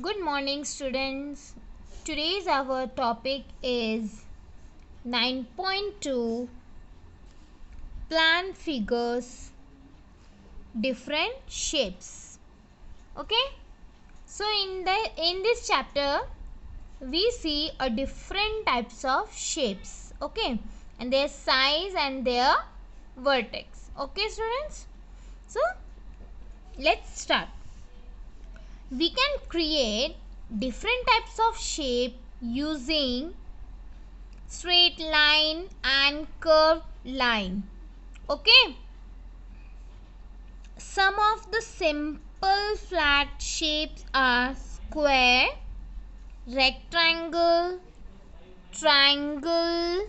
Good morning, students. Today's our topic is 9.2 plan figures different shapes. Okay? So in this chapter we see a different types of shapes. Okay? And their size and their vertex. Okay, students? So let's start. We can create different types of shape using straight line and curved line. Okay, some of the simple flat shapes are square, rectangle, triangle,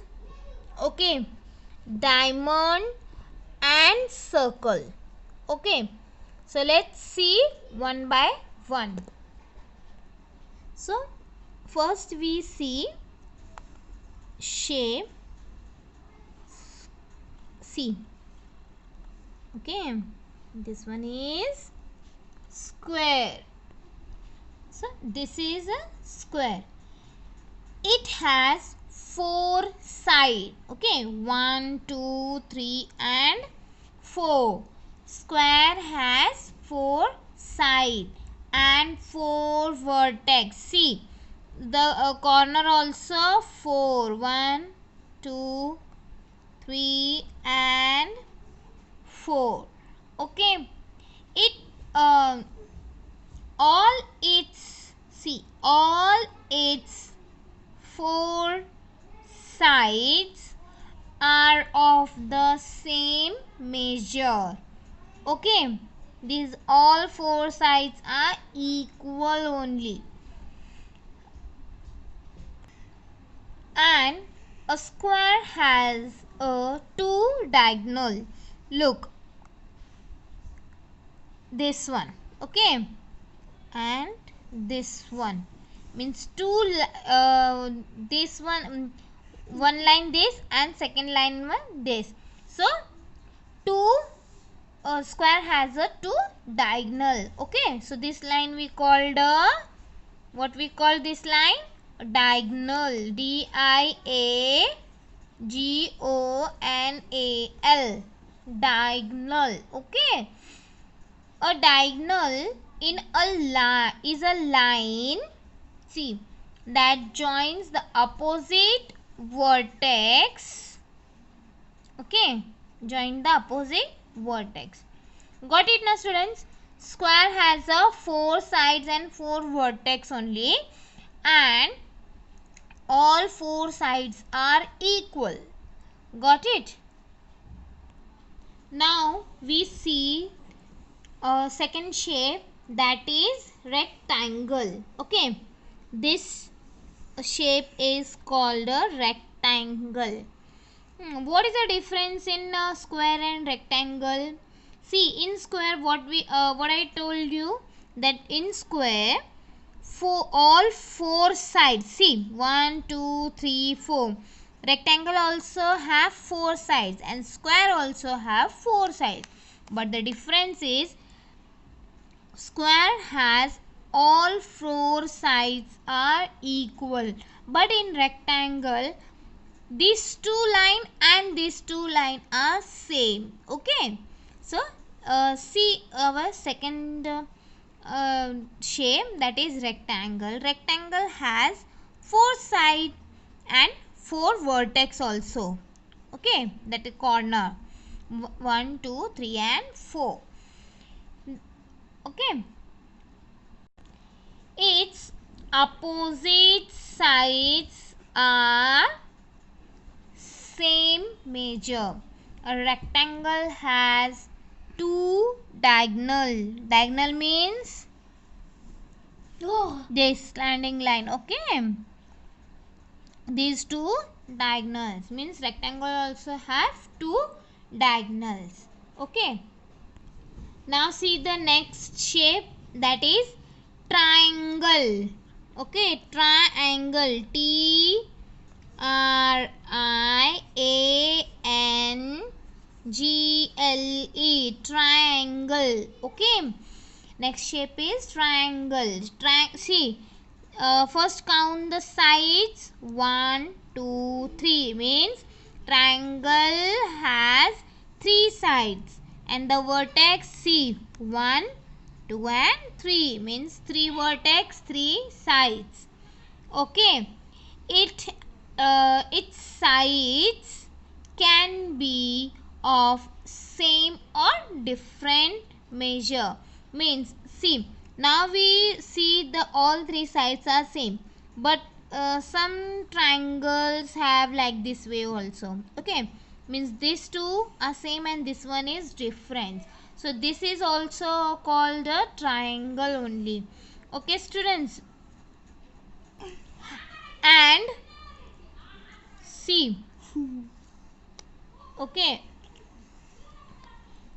okay, diamond and circle. Okay, so let's see one by one. So first we see shape C. Okay, this one is square. So this is a square. It has four sides. Okay, 1, 2, 3 and 4. Square has four sides and four vertex. See, the corner also 4. 1, 2, 3 and 4. Okay, it all its four sides are of the same measure. Okay, these all four sides are equal only, and a square has a two diagonal. Look, this one. Okay, and this one means this one line this and second line one this. So two square has a two diagonal. Okay, so this line we called what we call this line? Diagonal. Diagonal. Diagonal. Okay, a diagonal in is a line, see, that joins the opposite vertex. Okay, join the opposite vertex. Got it now, students? Square has a four sides and four vertex only, and all four sides are equal. Got it? Now we see a second shape, that is rectangle. Okay, this shape is called a rectangle. What is the difference in square and rectangle? See, in square what I told you, that in square all four sides, see, 1, 2, 3, 4. Rectangle also have four sides and square also have four sides, but the difference is square has all four sides are equal, but in rectangle these two line and these two line are same. Okay, so see our second shape, that is rectangle. Rectangle has four side and four vertex also. Okay, that is corner 1, 2, 3 and 4. Okay, its opposite sides are same measure. A rectangle has two diagonal. Diagonal means this standing line. Okay, these two diagonals means rectangle also have two diagonals. Okay, now see the next shape, that is triangle. Okay, triangle. Triangle. Triangle. Okay, Next shape is triangle. First count the sides. 1, 2, 3 means triangle has 3 sides. And the vertex, see, 1, 2 and 3 means 3 vertex, 3 sides. Okay. Its sides can be of same or different measure. Means, see, now we see the all 3 sides are same, but some triangles have like this way also. Okay, means these two are same and this one is different. So this is also called a triangle only. Okay, students. And see, okay,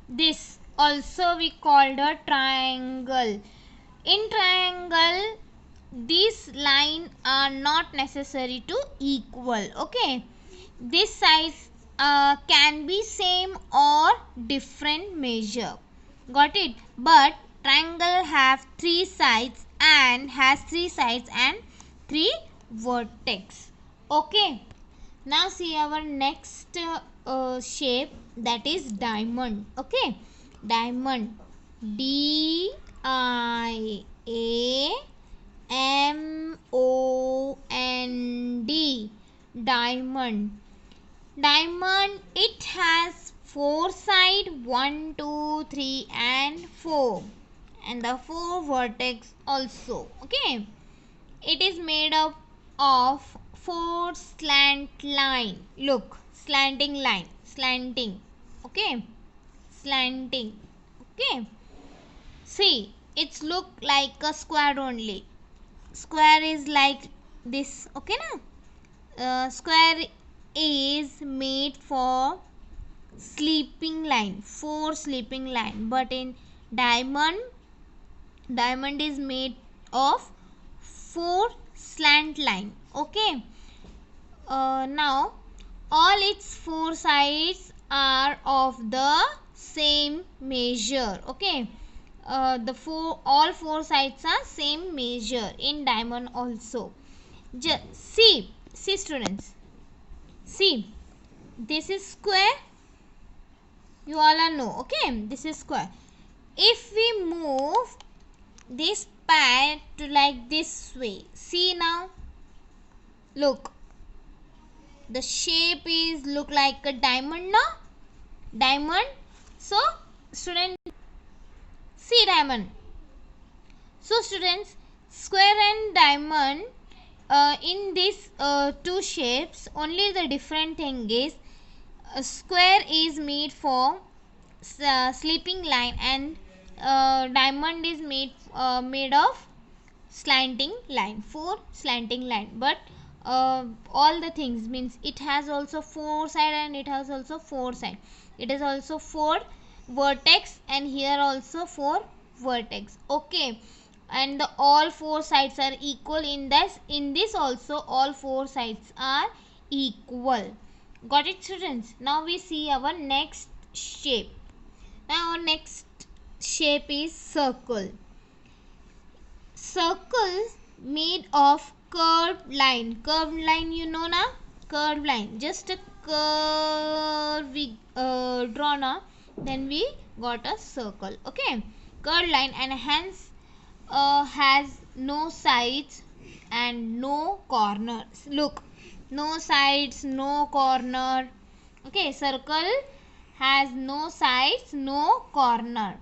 this also we called a triangle. In triangle, these lines are not necessary to equal. Okay, this size can be same or different measure. Got it? But triangle have 3 sides and has 3 sides and 3 vertex. Okay. Now see our next shape, that is diamond. Okay, diamond, DIAMOND, diamond. Diamond, it has 4 sides, 1, 2, 3 and 4, and the 4 vertex also. Okay, it is made up of 4 slant line. Look, slanting line, slanting. Okay, slanting. Okay, see, it's look like a square only. Square is like this. Okay, na? Square is made for sleeping line, 4 sleeping line, but in diamond is made of 4 slant line. Okay, now all its 4 sides are of the same measure. Okay, all 4 sides are same measure in diamond also. See students, see, this is square, you all are know. Okay, this is square. If we move this part to like this way, see now, look, the shape is look like a diamond now. Diamond. So student, see diamond. So students, square and diamond, in these two shapes, only the different thing is square is made for sleeping line and diamond is made of slanting line, 4 slanting line. But all the things means it has also 4 side and it has also 4 side. It is also 4 vertex and here also 4 vertex. Okay, and the all 4 sides are equal in this. In this also all 4 sides are equal. Got it, students? Now we see our next shape. Now our next shape is circle. Circle made of curved line. Curved line, you know na? Curved line. Just a curve we draw na. Then we got a circle. Okay. Curved line and hence has no sides and no corners. Look, no sides, no corner. Okay, circle has no sides, no corner.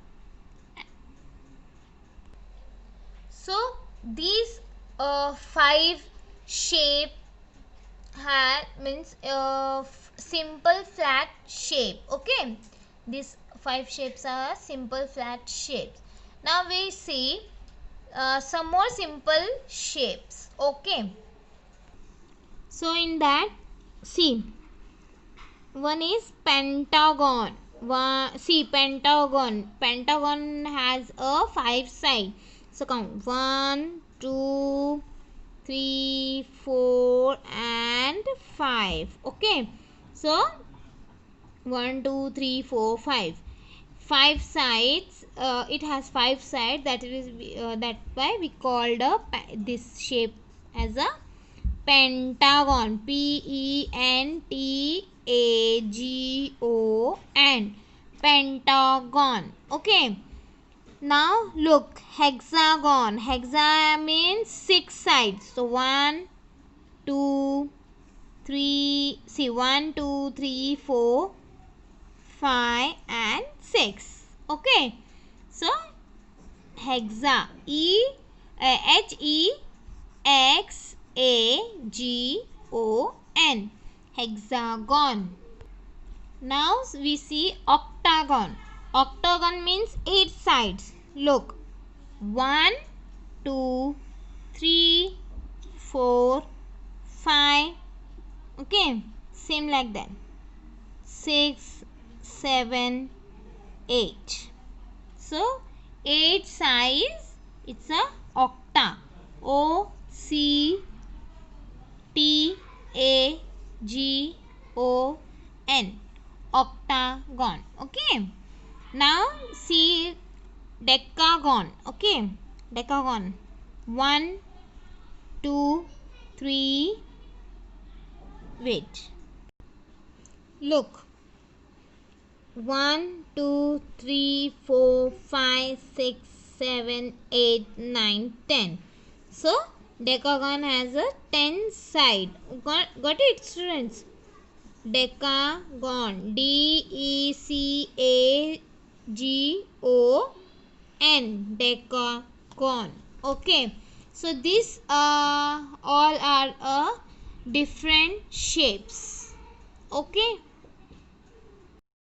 So these 5 shape means simple flat shape. Okay, these 5 shapes are simple flat shapes. Now we see some more simple shapes. Okay, so in that, see, one is pentagon. See, pentagon has a 5 side. So count 1, 2, 3, 4 and 5. Okay, so 1, 2, 3, 4, 5. 5 sides. It has 5 sides. That's why we called this shape as a pentagon. Pentagon. Pentagon. Okay. Now look, hexagon. Hexa means 6 sides. So 1, 2, 3. See, 1, 2, 3, 4, 5 and 6. Okay. So hexa. Hexagon. Hexagon. Now we see octagon. Octagon means 8 sides. Look, 1, 2, 3, 4, 5. Okay, same like that. 6, 7, 8. So 8 sides. It's a octa. Octagon. Octagon. Okay. Now see decagon. Okay. Decagon. 1, 2, 3. Wait. Look. 1, 2, 3, 4, 5, 6, 7, 8, 9, 10. So decagon has a 10 side. Got it, students? Decagon. Decagon. Decagon. Okay. So these all are different shapes. Okay.